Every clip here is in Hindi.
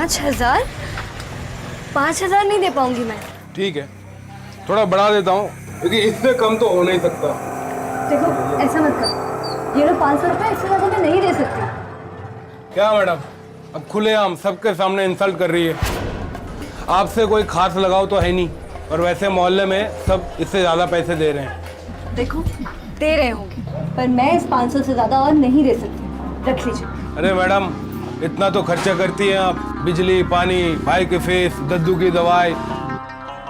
5,000? 5,000 नहीं दे पाऊंगी मैं। ठीक है, थोड़ा बढ़ा देता हूँ, क्योंकि इससे कम तो हो नहीं सकता। देखो ऐसा मत कर, ये लो 500 रुपए, इससे ज्यादा मैं नहीं दे सकती। क्या मैडम, अब खुलेआम सबके सामने इंसल्ट कर रही है। आपसे कोई खास लगाव तो है नहीं, और वैसे मोहल्ले में सब इससे ज्यादा पैसे दे रहे हैं। देखो दे रहे होंगे, पर मैं इस 500 से ज्यादा और नहीं दे सकती। रख लीजिए। अरे मैडम, इतना तो खर्चा करती हैं आप, बिजली, पानी, भाई की फीस, दद्दू की दवाई,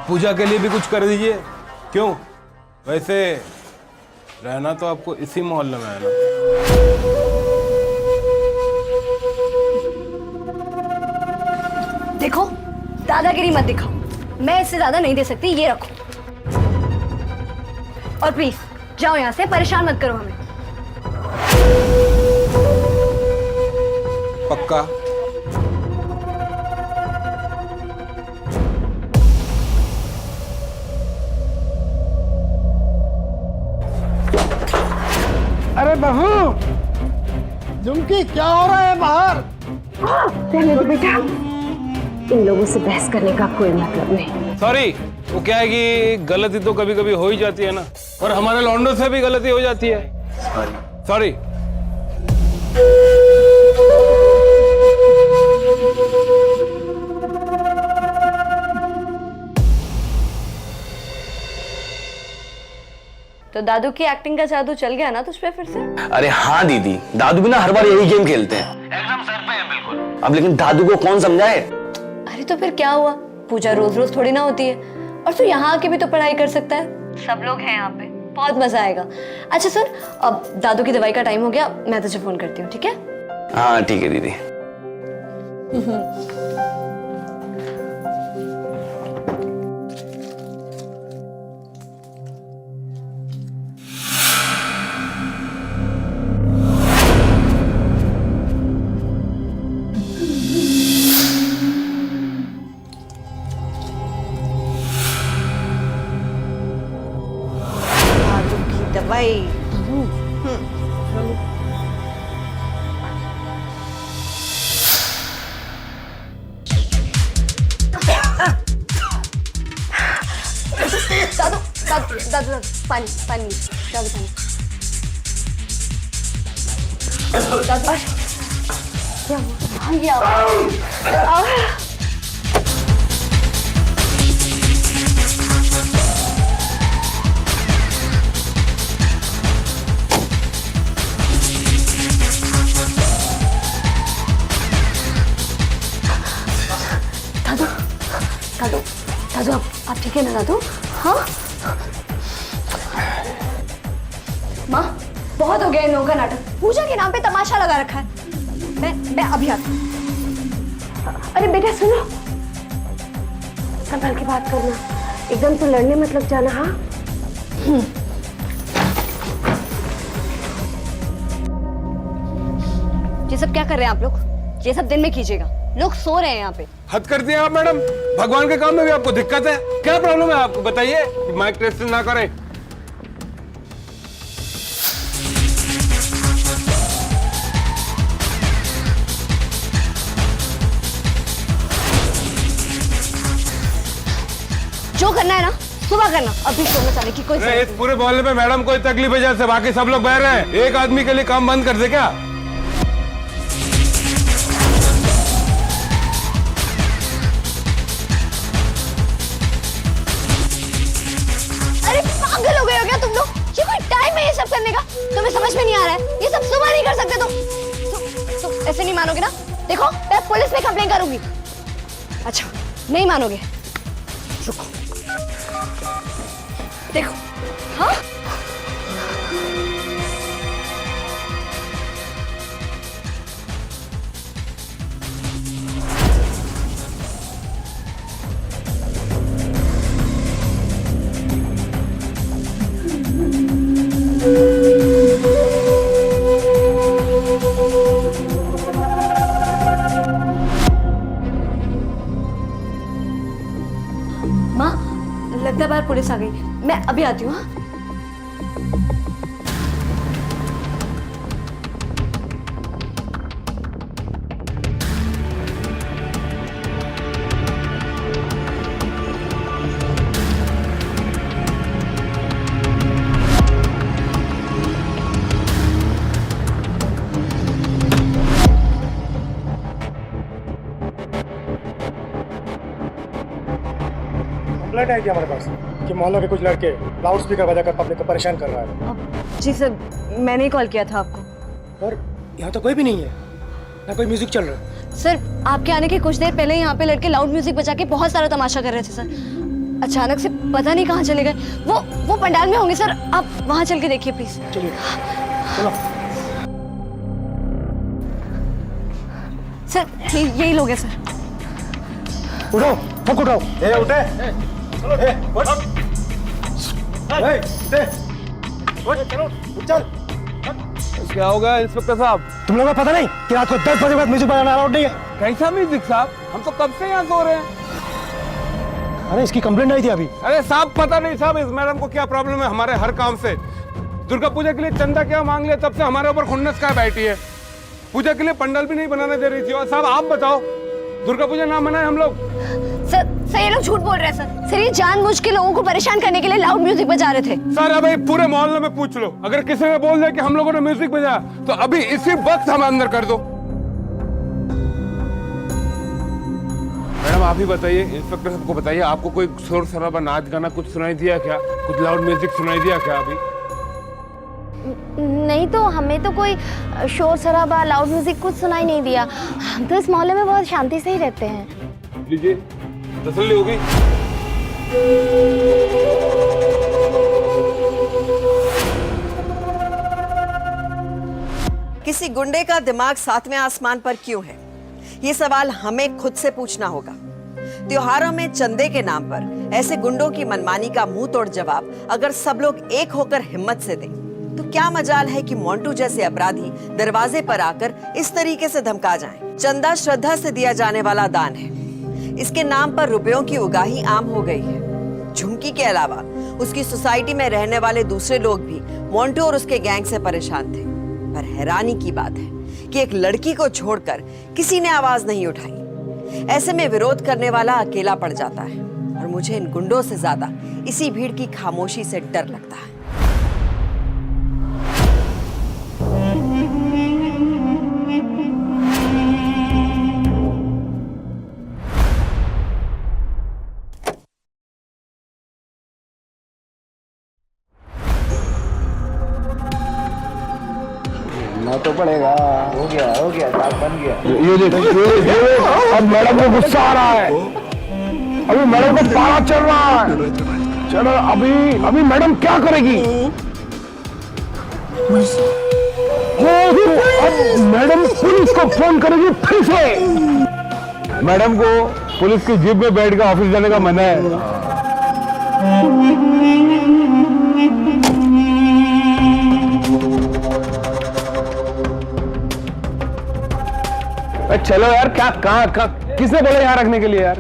पूजा के लिए भी कुछ कर दीजिए। क्यों, वैसे रहना तो आपको इसी मोहल्ले में है ना। देखो दादागिरी मत दिखाओ, मैं इससे ज्यादा नहीं दे सकती, ये रखो। और प्लीज जाओ यहाँ से, परेशान मत करो हमें। पक्का? अरे बहू, झुमकी क्या हो रहा है बाहर? रहने दो बेटा, इन लोगों से बहस करने का कोई मतलब नहीं। सॉरी, वो क्या है कि गलती तो कभी कभी हो ही जाती है ना, और हमारे लौंडों से भी गलती हो जाती है। सॉरी। तो दादू की एक्टिंग का जादू चल गया ना तुझ पे फिर से? अरे हाँ दीदी, दादू भी ना हर बार यही गेम खेलते हैं, एकदम सर पे है बिल्कुल। अब लेकिन दादू को कौन समझाए? अरे तो फिर क्या हुआ, पूजा रोज रोज थोड़ी ना होती है, और तू यहाँ आके भी तो पढ़ाई कर सकता है। सब लोग हैं यहाँ पे, बहुत मजा आएगा। अच्छा सर, अब दादू की दवाई का टाइम हो गया, मैं तुझे फोन करती हूँ, ठीक है? हाँ ठीक है दीदी। दादू की दवाई। दादू दादू दादू दादू, पानी पानी, दादू पानी। दादू अरे, क्या हुआ? क्या हुआ? दादू दादू दादू, आप ठीक है ना दादू? हाँ माँ, बहुत हो गया इन लोगों का नाटक। पूजा के नाम पे तमाशा लगा रखा है। मैं अभी आती हूँ। अरे बेटा सुनो, संभल के बात करना, एकदम से लड़ने मत लग जाना। हाँ ये सब क्या कर रहे हैं आप लोग? ये सब दिन में कीजिएगा, लोग सो रहे हैं यहाँ पे। हद कर दिया आप मैडम, भगवान के काम में भी आपको दिक्कत है? क्या प्रॉब्लम है आपको, बताइए। माइक टेस्ट ना करें। जो करना है ना सुबह करना, अभी शो में जाने की कोई अरे इस पूरे मोहल्ले में मैडम कोई तकलीफ है जैसे बाकी सब लोग बह रहे हैं, एक आदमी के लिए काम बंद कर दे क्या? अरे पागल हो गए हो क्या तुम लोग? ये कोई टाइम है ये सब करने का? तुम्हें समझ में नहीं आ रहा है? ये सब सुबह नहीं कर सकते तुम ऐसे नहीं मानोगे ना? देखो मैं पुलिस में कंप्लेन करूंगी। अच्छा नहीं मानोगे, रुको देखो। हाँ माँ, लगता है बाहर पुलिस आ गई, मैं अभी आती हूँ। हाँ कंप्लेंट आई थी हमारे पास कि मोहल्ले के कुछ लड़के लाउड स्पीकर बजाकर पब्लिक को परेशान कर रहा है। जी सर, मैंने ही कॉल किया था आपको। और यहाँ तो कोई भी नहीं है, ना कोई म्यूजिक चल रहा है। सर, आपके आने के कुछ देर पहले यहाँ पे लड़के लाउड म्यूजिक बजा के बहुत सारा तमाशा कर रहे थे सर। अचानक से पता नहीं कहाँ चले गए। वो पंडाल में होंगे सर, आप वहाँ चल के देखिए प्लीज। चलिए चलो। सर यही लोग हैं सर। उठो, फक उठाओ। उठे। चल। क्या होगा इंस्पेक्टर साहब? तुम लोगों को पता नहीं कि रात को 10 बजे बाद म्यूजिक बजाना अलाउड नहीं है? कैसा म्यूजिक साहब? हम तो कब से यहाँ सो रहे हैं। अरे इसकी कंप्लेंट आई थी अभी। अरे साहब पता नहीं साहब इस मैडम को क्या प्रॉब्लम है हमारे हर काम से। दुर्गा पूजा के लिए चंदा क्या मांग लिया, तब से हमारे ऊपर खुन्नस का बैठी है। पूजा के लिए पंडाल भी नहीं बनाने दे रही थी। और साहब आप बताओ, दुर्गा पूजा ना मनाए हम लोग? सर ये लोग झूठ बोल रहे हैं सर। सर ये जानबूझ के लोगों को परेशान करने के लिए लाउड म्यूजिक बजा रहे थे। सर अभी पूरे मोहल्ले में पूछ लो, अगर किसी ने बोल दिया कि हम लोगों ने म्यूजिक बजाया तो अभी इसी वक्त हमें अंदर कर दो। मैडम आप ही बताइए, इंस्पेक्टर साहब को बताइए, आपको कोई शोर शराबा नाच गाना कुछ सुनाई दिया क्या? कुछ लाउड म्यूजिक सुनाई दिया क्या अभी? नहीं तो हमें तो कोई शोर शराबा लाउड म्यूजिक कुछ सुनाई नहीं दिया। हम तो इस मोहल्ले में बहुत शांति से ही रहते हैं। लीजिए, तसल्ली होगी। किसी गुंडे का दिमाग सातवें आसमान पर क्यों है, ये सवाल हमें खुद से पूछना होगा। त्योहारों में चंदे के नाम पर ऐसे गुंडों की मनमानी का मुंह तोड़ जवाब अगर सब लोग एक होकर हिम्मत से दें, तो क्या मजाल है कि मोंटू जैसे अपराधी दरवाजे पर आकर इस तरीके से धमका जाएं। चंदा श्रद्धा से दिया जाने वाला दान है, इसके नाम पर रुपयों की उगाही आम हो गई है। झुमकी के अलावा उसकी सोसाइटी में रहने वाले दूसरे लोग भी मोंटू और उसके गैंग से परेशान थे। पर हैरानी की बात है कि एक लड़की को छोड़कर किसी ने आवाज नहीं उठाई। ऐसे में विरोध करने वाला अकेला पड़ जाता है और मुझे इन गुंडों से ज्यादा इसी भीड़ की खामोशी से डर लगता है। तो पड़ेगा। हो गया दाग बन गया। ये देखो, अब मैडम को गुस्सा आ रहा है। अभी मैडम को पारा चल रहा है। चलो अभी मैडम क्या करेगी? अब मैडम पुलिस को फोन करेगी फिर से। मैडम को पुलिस की जीप में बैठ कर ऑफिस जाने का मना है। चलो यार, क्या कहाँ किसने बोला यहाँ रखने के लिए यार?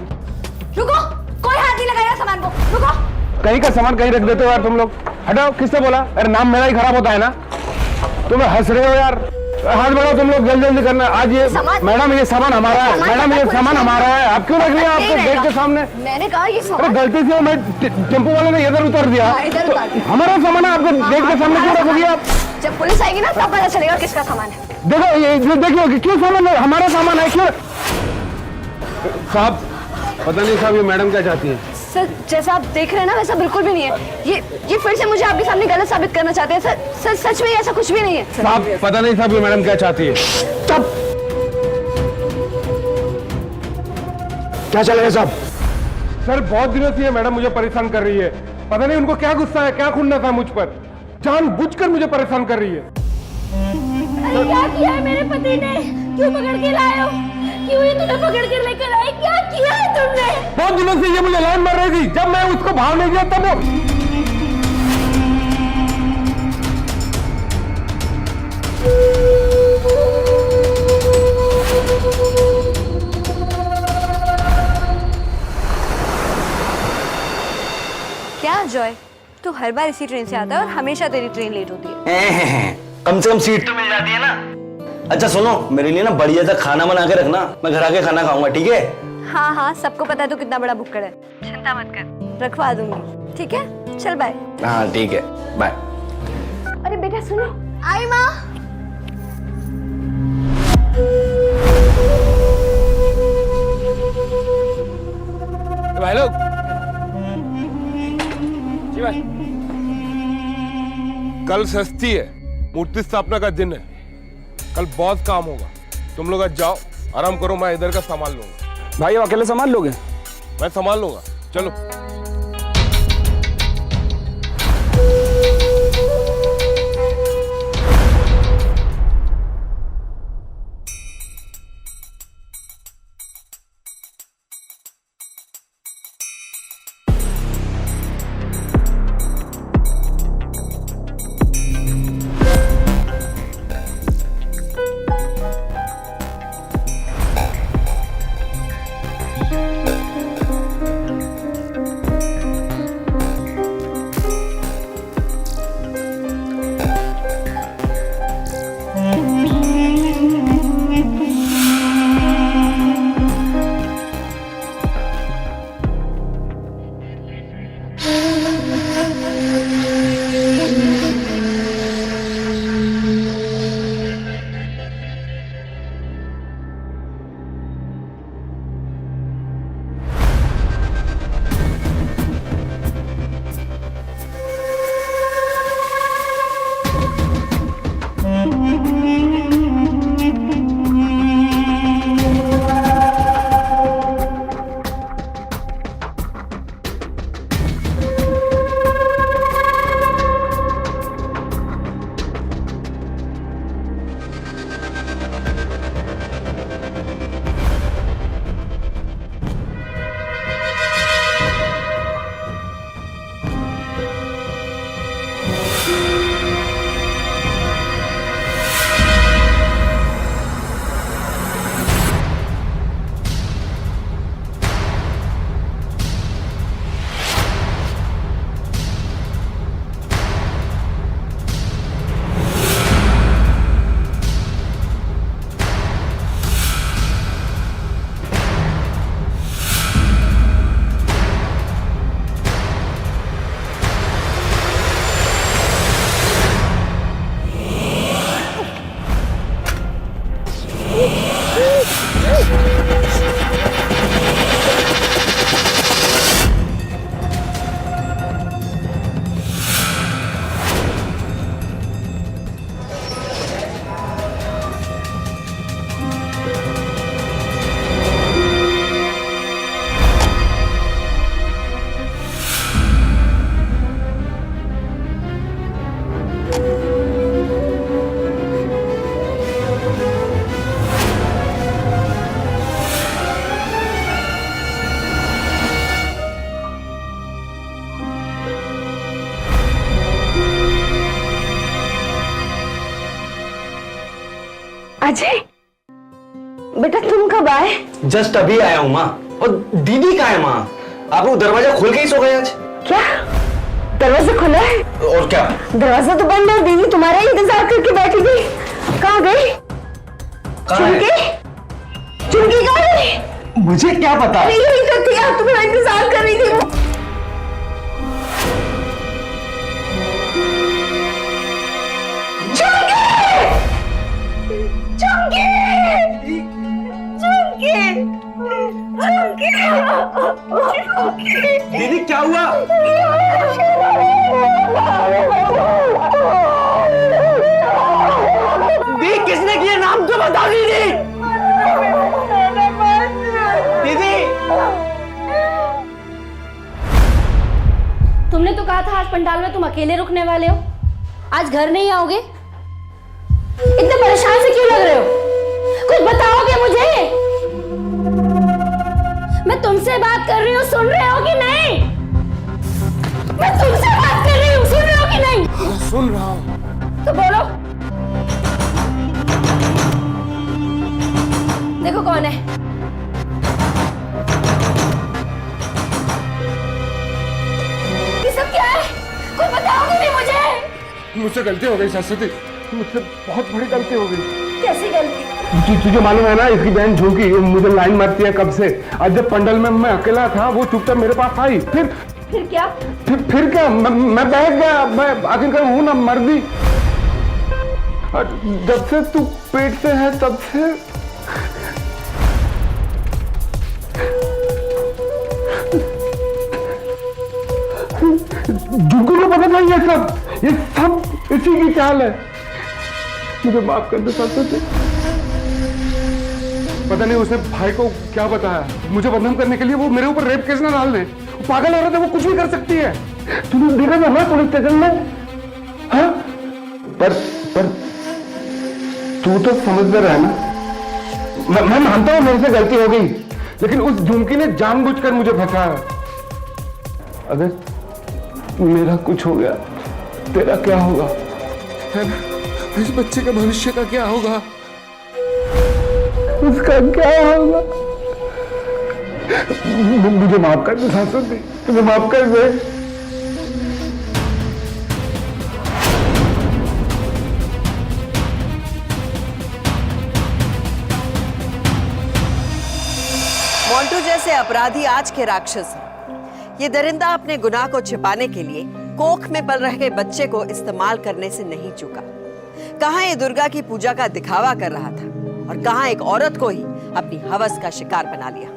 रुको, कोई हाथ नहीं लगाएगा सामान को। रुको, कहीं का सामान कहीं रख देते हो यार तुम लोग। हटाओ, किसने बोला? अरे नाम मेरा ही खराब होता है ना। तुम हंस रहे हो यार। हाथ बढ़ाओ तुम लोग, जल्दी करना। आज ये मैडम ये सामान हमारा है। मैडम ये सामान हमारा है। आप क्यों रख लिया आपके गेट के सामने? मैंने कहा ये अरे गलती से मैं टेम्पो वाले ने इधर उतर दिया। हमारा सामान है, आपके गेट के सामने क्यों रख दिया आप? जब पुलिस आएगी ना तब पता चलेगा किसका सामान है। देखो ये देखिए क्यों सामान है, हमारा सामान है क्यों? साहब पता नहीं साहब ये मैडम क्या चाहती है। सर जैसा आप देख रहे हैं ना वैसा बिल्कुल भी नहीं है। ये फिर से मुझे आपके सामने गलत साबित करना चाहते हैं। सर सच में ऐसा कुछ भी नहीं है। साहब पता नहीं साहब ये मैडम क्या चाहती है। तब क्या चलेगा साहब? सर बहुत दिनों से ये मैडम मुझे परेशान कर रही है। पता नहीं उनको क्या गुस्सा है, क्या खुन्नस है मुझ पर। जानबूझकर मुझे परेशान कर रही है। अरे क्या किया है मेरे पति ने? क्यों पकड़ के लाए हो? क्यों ये तुम्हें पकड़ कर लेकर आए? क्या किया है तुमने? बहुत दिनों से ये मुझे लाइन मार रही थी। जब मैं उसको भाव नहीं दिया तब वो क्या जॉय, तू हर बार इसी ट्रेन से आता है और हमेशा तेरी ट्रेन लेट होती है। कम से कम सीट तो मिल जाती है ना। अच्छा सुनो, मेरे लिए ना बढ़िया सा खाना बना के रखना, मैं घर आके खाना खाऊंगा, ठीक है? हाँ सबको पता है तू कितना बड़ा बुक्कड़ है। चिंता मत कर, रखवा दूंगी। ठीक है, चल बाय। हाँ ठीक है, बाय। अरे बेटा सुनो। आई माँ। भाई लोग भाई, कल षष्ठी है, मूर्ति स्थापना का दिन है। कल बहुत काम होगा, तुम लोग आज जाओ, आराम करो, मैं इधर का संभाल लूंगा। भाई आप अकेले संभाल लोगे? मैं संभाल लूंगा, चलो। अजय बेटा तुम कब आए? जस्ट अभी आया हूँ माँ। और दीदी कहाँ है माँ? आप लोग दरवाजा खोल के ही सो गए आज? क्या दरवाजा खुला है? और क्या? दरवाजा तो बंद है, दीदी तुम्हारा इंतजार करके बैठी थी। कहाँ गई? चुनकी कहाँ गई? मुझे क्या पता? यही तो थी, आप तुम्हारा इंतजार कर रही थी वो। दीदी क्या हुआ? दीदी किसने किया? नाम तो बता दीदी। दीदी तुमने तो कहा था आज पंडाल में तुम अकेले रुकने वाले हो, आज घर नहीं आओगे? इतने परेशान से क्यों लग रहे हो? कुछ बताओगे मुझे? मैं तुमसे बात कर रही हूँ, सुन रहे हो कि नहीं? मैं तुमसे बात कर रही हूँ, सुन रहे हो कि नहीं? सुन रहा हूँ। तो बोलो। देखो कौन है। ये सब क्या है? कुछ बताओगे भी मुझे? मुझसे गलती हो गई सरस्वती, मुझसे बहुत बड़ी गलती हो गई। कैसी गलती? तुझे मालूम है ना, इसकी बहन झुकी मुझे लाइन मारती है कब से। आज जब पंडल में मैं अकेला था, वो चुपचाप मेरे पास आई। फिर क्या? फिर क्या, मैं बैठ गया। मैं आखिरकार हूं ना मर्दी। जब से तू पेट से है तब से झुग्गू को पता नहीं ये सब इसी की चाल है। मुझे माफ कर दो सरस्वती। पता नहीं उसने भाई को क्या बताया, मुझे बदनाम करने के लिए। वो मेरे ऊपर रेप केस ना डाल दे। पागल औरत है, वो कुछ भी कर सकती है। तूने देखा था ना पुलिस स्टेशन में? हाँ? पर तू तो समझदार है ना। मैं मानता हूं मेरे से गलती हो गई, लेकिन उस झुमकी ने जानबूझकर मुझे फंसाया। अगर मेरा कुछ हो गया, तेरा क्या होगा? है ना? इस बच्चे का भविष्य का क्या होगा? उसका क्या होगा? मुझे माफ कर दे सरस्वती, मुझे माफ कर दे। मोंटू जैसे अपराधी आज के राक्षस हैं। ये दरिंदा अपने गुनाह को छिपाने के लिए कोख में पल रहे बच्चे को इस्तेमाल करने से नहीं चूका। कहां ये दुर्गा की पूजा का दिखावा कर रहा था, और कहां एक औरत को ही अपनी हवस का शिकार बना लिया।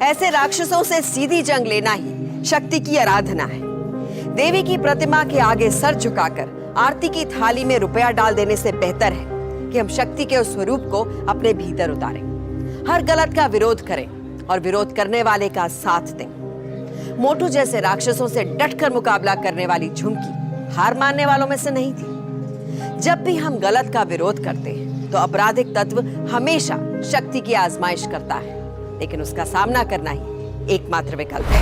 ऐसे राक्षसों से सीधी जंग लेना ही शक्ति की आराधना है। देवी की प्रतिमा के आगे सर झुकाकर आरती की थाली में रुपया डाल देने से बेहतर है कि हम शक्ति के उस स्वरूप को अपने भीतर उतारें। हर गलत का विरोध करें और विरोध करने वाले का साथ दें। मोटू जैसे राक्षसों से डटकर मुकाबला करने वाली झुमकी हार मानने वालों में से नहीं थी। जब भी हम गलत का विरोध करते हैं तो आपराधिक तत्व हमेशा शक्ति की आजमाइश करता है, लेकिन उसका सामना करना ही एकमात्र विकल्प है।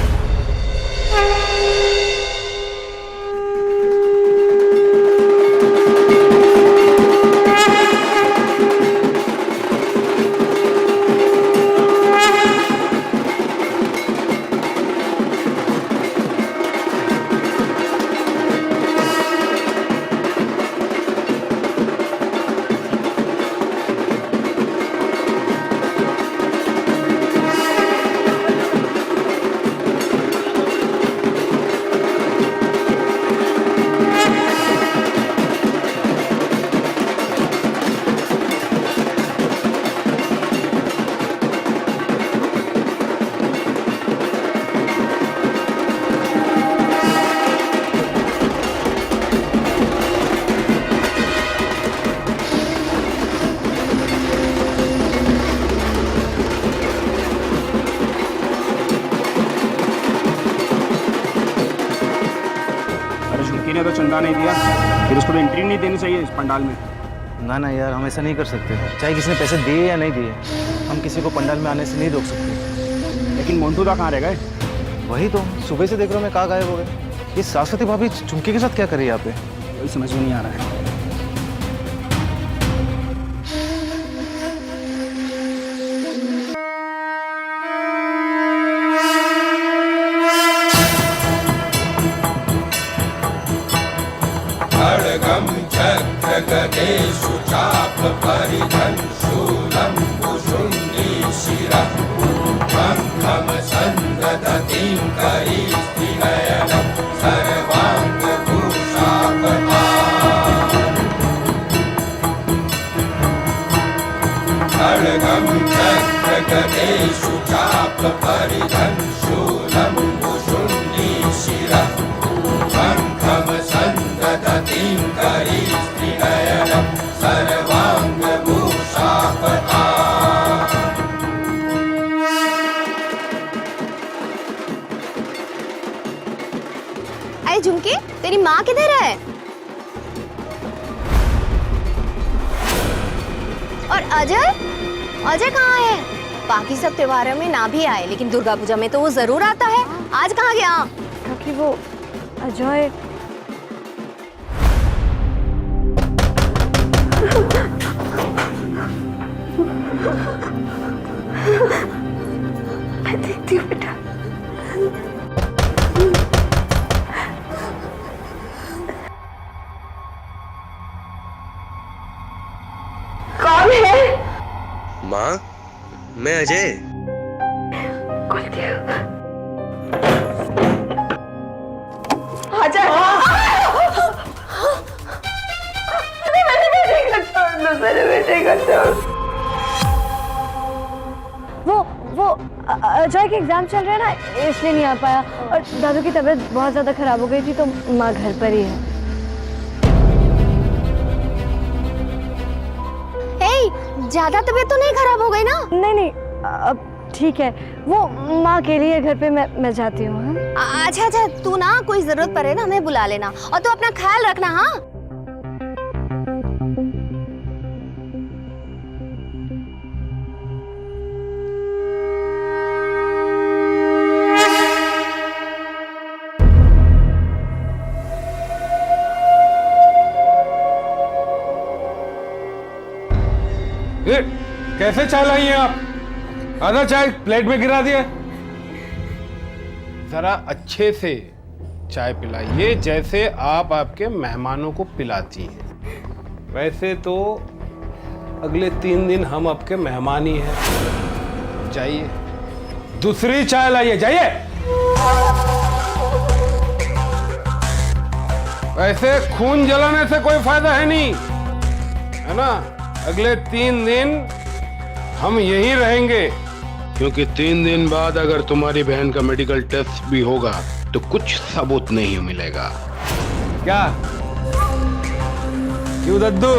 ने तो चंदा नहीं दिया, फिर उसको तो एंट्री नहीं देनी चाहिए इस पंडाल में। ना ना यार, हम ऐसा नहीं कर सकते। चाहे किसी ने पैसे दिए या नहीं दिए, हम किसी को पंडाल में आने से नहीं रोक सकते। लेकिन मोंटू दा कहाँ रह गए? वही तो सुबह से देख रहा हूँ मैं, कहाँ गायब हो गए। ये सरस्वती भाभी झुमके के साथ क्या कर रही है यहाँ पे? वही समझ में नहीं आ रहा है। खड्गं चक्र गदेषु चाप परिधं शूलं कुशुण्डी शिरः शङ्खं सन्दधतीं करीस्त्रिनयनं सर्वाङ्गभूषापता। खड्गं चक्र गदेषु चाप परिधं शूलं कुशुण्डी शिरः शङ्खं सन्दधतीं करीस्त्रिनयनं सर्वाङ्गभूषापता। अरे झुमके, तेरी माँ किधर है? और अजय? अजय कहाँ है? बाकी सब त्योहारों में ना भी आए, लेकिन दुर्गा पूजा में तो वो जरूर आता है। आज कहाँ गया? क्योंकि वो अजय मैं देखती हूँ बेटा। कौन है? माँ, मैं अजय। अजय मेरे बेटे को छोड़ दो, मेरे बेटे को छोड़। वो अजय के एग्जाम चल रहे हैं ना, इसलिए नहीं आ पाया। और दादू की तबीयत बहुत ज्यादा खराब हो गई थी, तो माँ घर पर ही है। ज्यादा तबीयत तो नहीं खराब हो गई ना? नहीं नहीं, अब ठीक है। वो माँ के लिए घर पे मैं जाती हूँ। अच्छा अच्छा, तू ना कोई जरूरत पड़े ना हमें बुला लेना, और तू अपना ख्याल रखना। हाँ, ये कैसे चाय लाई हैं आप? आधा चाय प्लेट में गिरा दिया। जरा अच्छे से चाय पिलाइए, जैसे आप आपके मेहमानों को पिलाती हैं। वैसे तो अगले 3 दिन हम आपके मेहमान ही हैं। जाइए, दूसरी चाय लाइए, जाइए। वैसे खून जलाने से कोई फायदा है नहीं, है ना? अगले 3 दिन हम यहीं रहेंगे, क्योंकि 3 दिन बाद अगर तुम्हारी बहन का मेडिकल टेस्ट भी होगा तो कुछ सबूत नहीं मिलेगा। क्या क्यों दद्दू?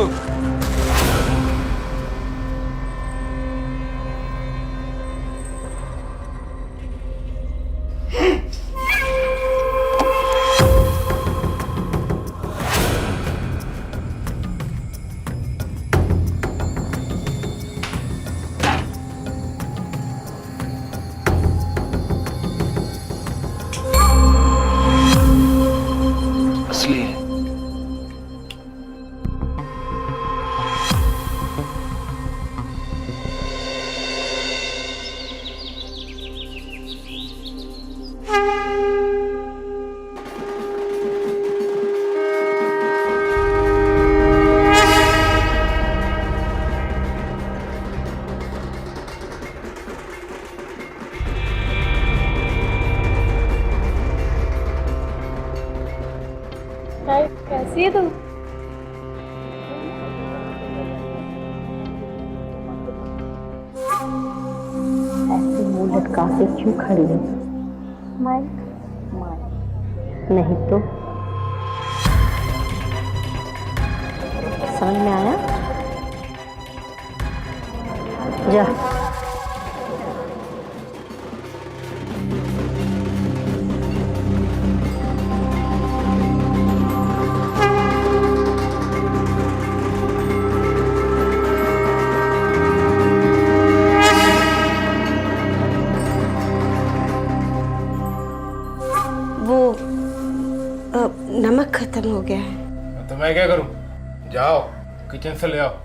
कैसी है तुम? ऐसे मुंह लटका के क्यों खड़ी है? नहीं तो समझ में आया? जा। नमक खत्म हो गया है। तो मैं क्या करूं? जाओ किचन से ले आओ।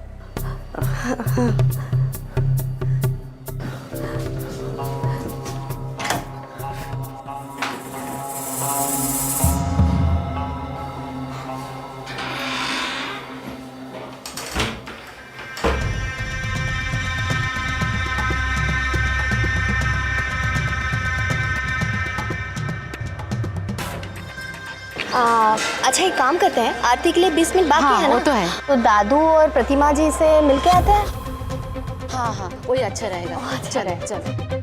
अच्छा, एक काम करते हैं, आरती के लिए 20 मिनट बाकी है ना? वो तो है। तो दादू और प्रतिमा जी से मिलके आते हैं। हाँ हाँ, वही अच्छा रहेगा। अच्छा चलो चलो।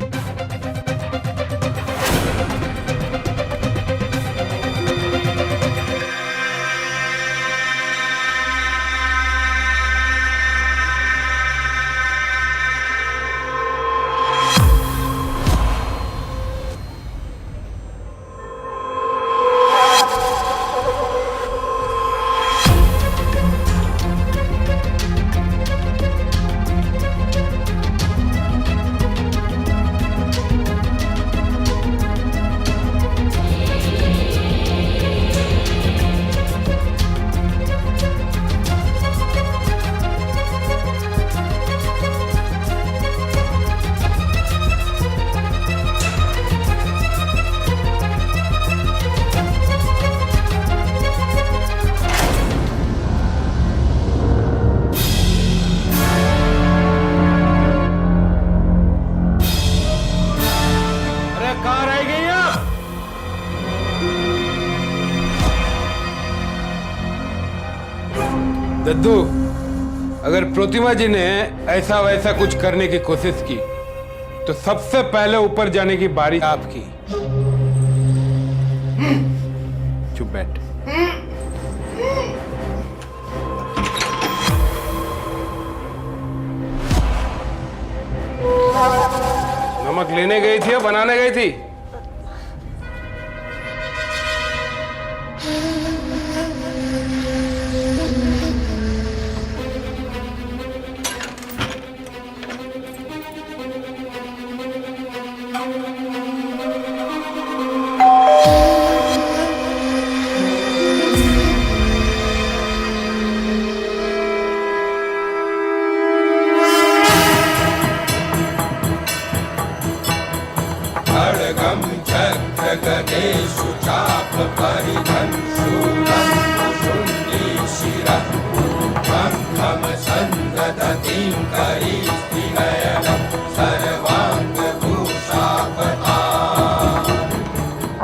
दद्दू, अगर प्रतिमा जी ने ऐसा वैसा कुछ करने की कोशिश की तो सबसे पहले ऊपर जाने की बारी आपकी। चुप बैठ। नमक लेने गई थी या बनाने गई थी?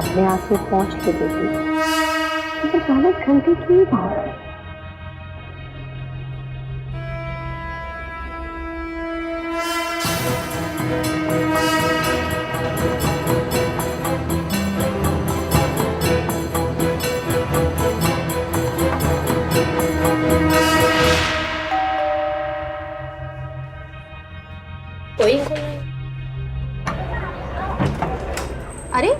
अपने आंसू पहुंच के देती तो ज्यादा घंटे की बात। अरे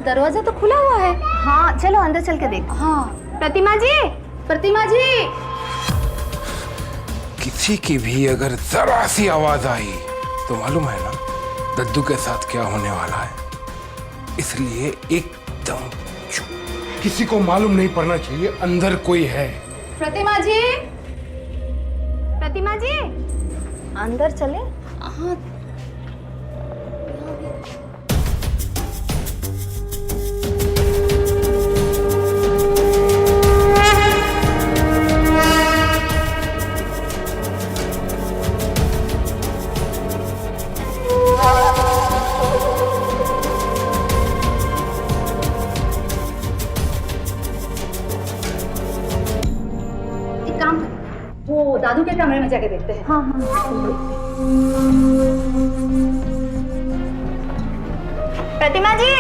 दरवाजा तो खुला हुआ है। हाँ चलो अंदर चल के देख। हाँ, प्रतिमा जी, प्रतिमा जी। किसी की भी अगर जरा सी आवाज आई तो मालूम है ना दद्दू के साथ क्या होने वाला है। इसलिए एकदम चुप। किसी को मालूम नहीं पड़ना चाहिए अंदर कोई है। प्रतिमा जी, प्रतिमा जी अंदर चले। हाँ। वो दादू के कमरे में जाके देखते हैं। हाँ प्रतिमा जी,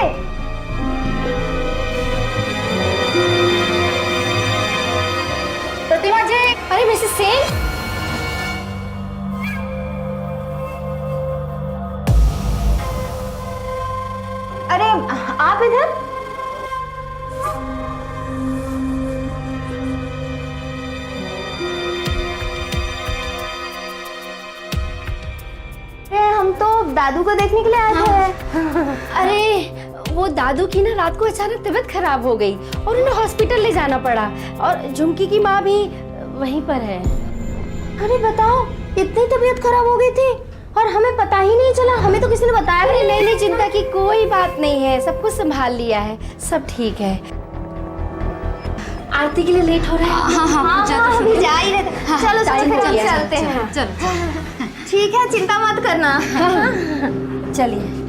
प्रतिमा जी। अरे मिसेस सेन। अरे आप इधर। हम तो दादू को देखने के लिए आए थे। अरे वो दादू की ना रात को अचानक तबीयत खराब हो गई और उन्हें हॉस्पिटल ले जाना पड़ा और झुमकी की माँ भी वहीं पर है। अरे बताओ, इतनी तबीयत खराब हो गई थी और हमें पता ही नहीं चला। हमें तो किसी ने बताया अरे नहीं नहीं, चिंता की कोई बात नहीं है, सब कुछ संभाल लिया है, सब ठीक है। आरती के लिए लेट हो रहा है। हाँ, अभी जा ही रहे थे। चलो चलते हैं। चलो ठीक है, चिंता मत करना। चलिए।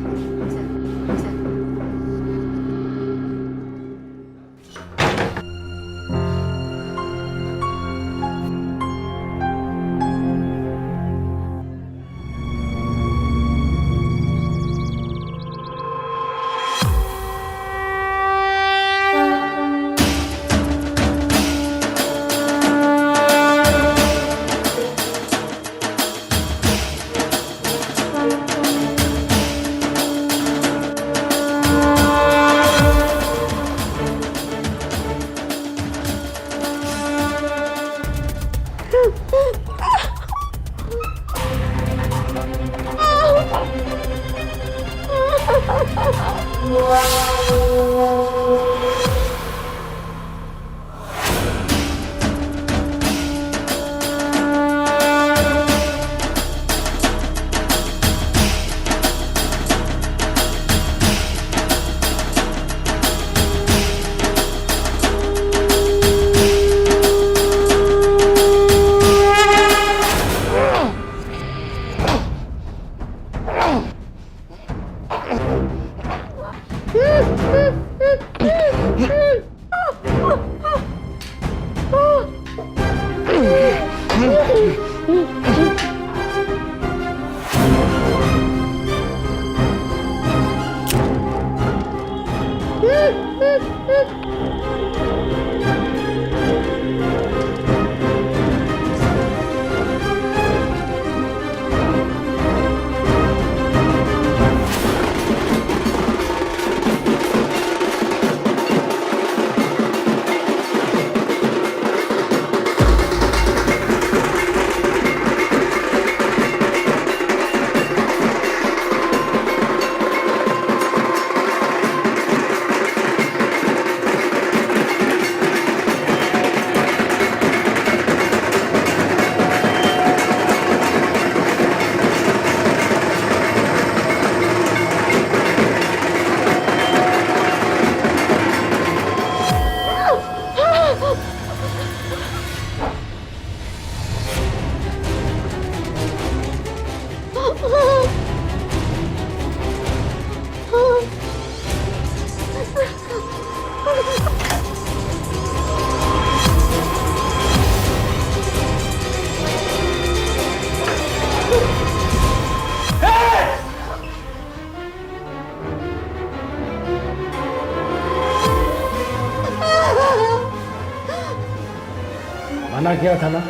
मना किया था ना।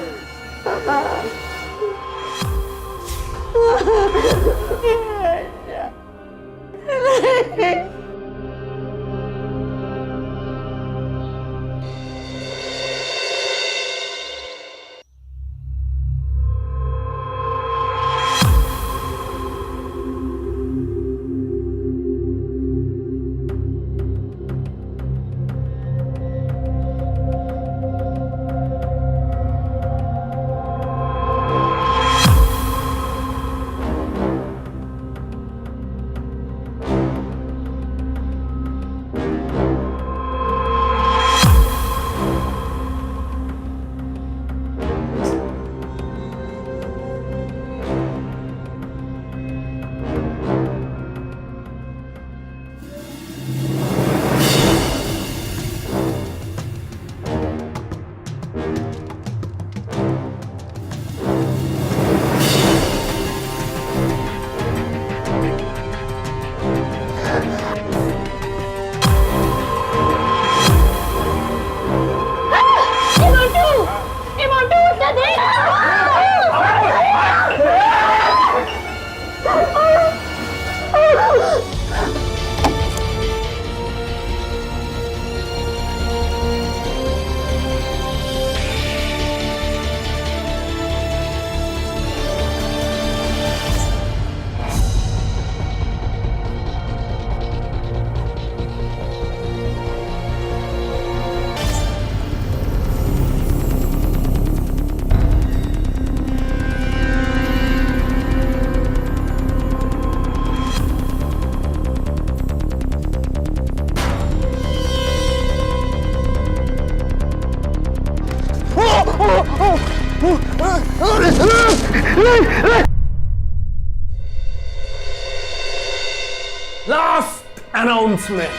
Last announcement.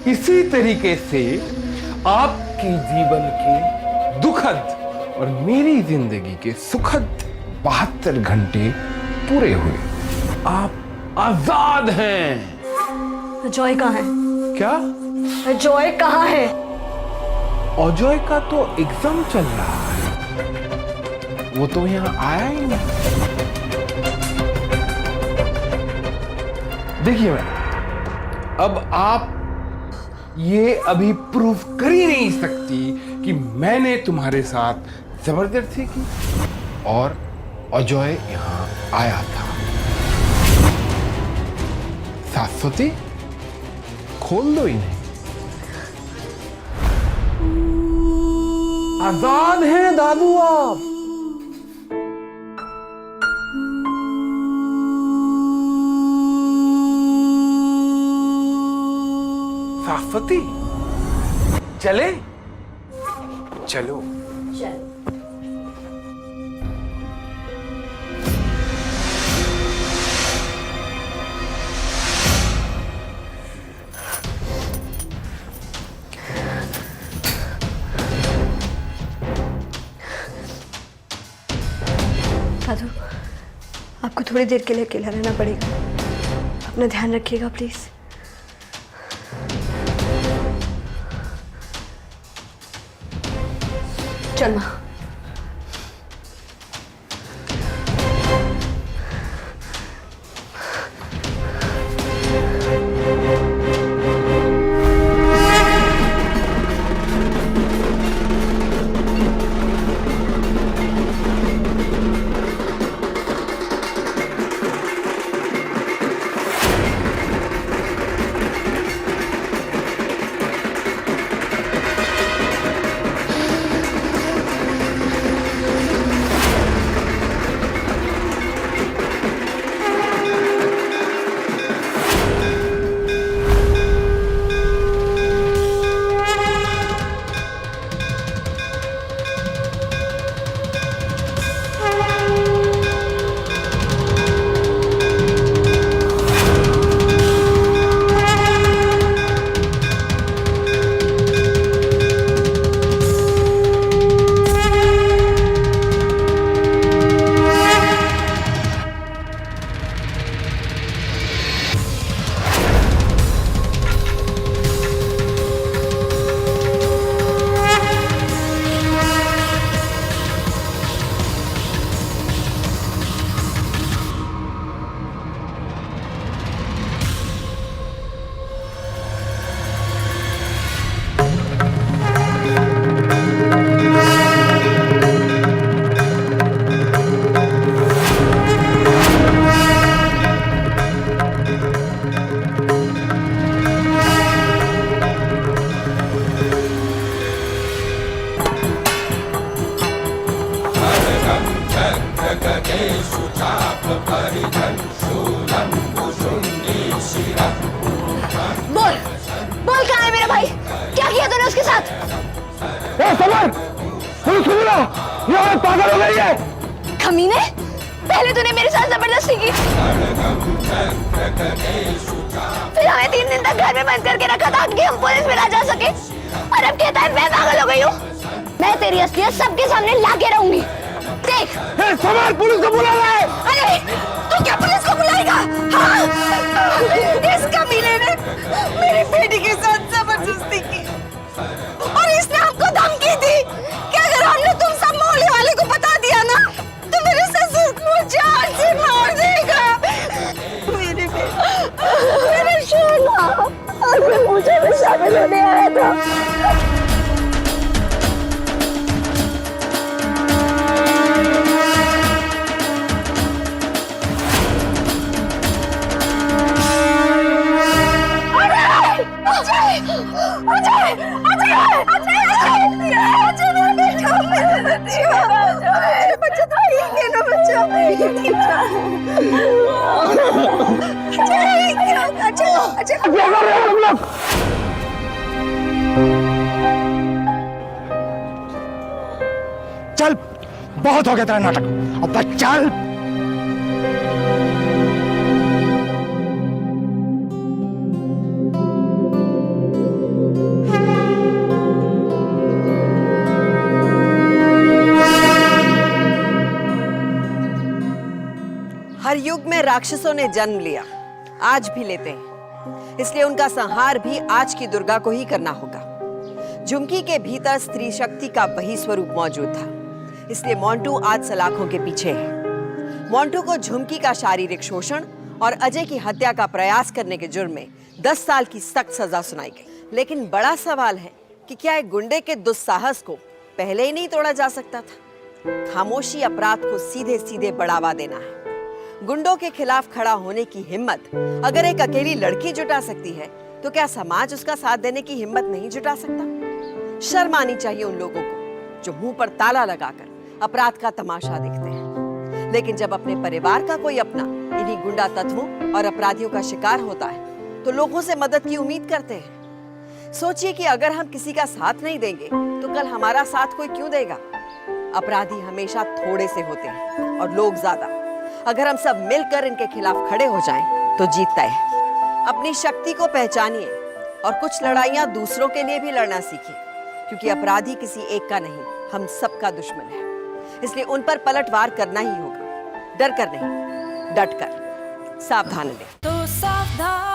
इसी तरीके से आपकी जीवन के दुखद और मेरी जिंदगी के सुखद 72 घंटे पूरे हुए। आप आजाद हैं। जॉय कहाँ है? क्या? जॉय कहाँ है? अजय का तो एग्जाम चल रहा है, वो तो यहाँ आया ही नहीं। देखिए मैडम, अब आप ये अभी प्रूफ कर ही नहीं सकती कि मैंने तुम्हारे साथ जबरदस्ती की और अजय यहाँ आया था। शाश्वती, खोल दो इन्हें। आजाद हैं दादू आप। शाश्वती, चले? चलो। साधु, आपको थोड़ी देर के लिए अकेला रहना पड़ेगा। अपना ध्यान रखिएगा प्लीज। चल माँ। बोल बोल, कहाँ है मेरा भाई? क्या किया तूने उसके साथ? पुलिस को बुला, ये औरत पागल हो गई है। कमीने, पहले तूने मेरे साथ जबरदस्ती की, फिर हमें 3 दिन तक घर में बंद करके रखा था कि हम पुलिस में ना जा सके, और अब कहता है मैं पागल हो गई हूँ। मैं तेरी असलियत सबके सामने ला के रहूंगी। देख, सवाल पुलिस को बुला रहा है। अरे तू क्या पुलिस को बुलाएगा? हाँ, इस कमीने ने मेरी बेटी के साथ जबरदस्ती की और इसने हमको धमकी दी कि अगर हमने तुम सब मोहल्ले वाले को बता दिया ना तो मेरे ससुर को जान से मार देगा। मेरी बेटी, मेरे सोना, और मैं मुझे भी शामिल होने आया था। चल, बहुत हो गया तेरा नाटक, अब बस चल। हर युग में राक्षसों ने जन्म लिया, आज भी लेते हैं, इसलिए उनका संहार भी आज की दुर्गा को ही करना होगा। झुमकी के भीतर स्त्री शक्ति का वही स्वरूप मौजूद था, इसलिए मोंटू आज सलाखों के पीछे है। मोंटू को झुमकी का शारीरिक शोषण और अजय की हत्या का प्रयास करने के जुर्म में 10 साल की सख्त सजा सुनाई गई। लेकिन बड़ा सवाल है कि क्या एक गुंडे के दुस्साहस को पहले ही नहीं तोड़ा जा सकता था? खामोशी अपराध को सीधे सीधे बढ़ावा देना है। गुंडों के खिलाफ खड़ा होने की हिम्मत अगर एक अकेली लड़की जुटा सकती है, तो क्या समाज उसका साथ देने की हिम्मत नहीं जुटा सकता? शर्म आनी चाहिए उन लोगों को जो मुंह पर ताला लगाकर अपराध का तमाशा देखते हैं। लेकिन जब अपने परिवार का कोई अपना इन्हीं गुंडा तत्वों और अपराधियों का शिकार होता है, तो लोगों से मदद की उम्मीद करते हैं। सोचिए कि अगर हम किसी का साथ नहीं देंगे, तो कल हमारा साथ कोई क्यों देगा? अपराधी हमेशा थोड़े से होते हैं और लोग ज्यादा। अगर हम सब मिलकर इनके खिलाफ खड़े हो जाएं, तो जीत तय है। अपनी शक्ति को पहचानिए और कुछ लड़ाइयां दूसरों के लिए भी लड़ना सीखिए, क्योंकि अपराधी किसी एक का नहीं, हम सबका दुश्मन है। इसलिए उन पर पलटवार करना ही होगा, डर कर नहीं, डट कर। सावधान रहें। तो सावधान।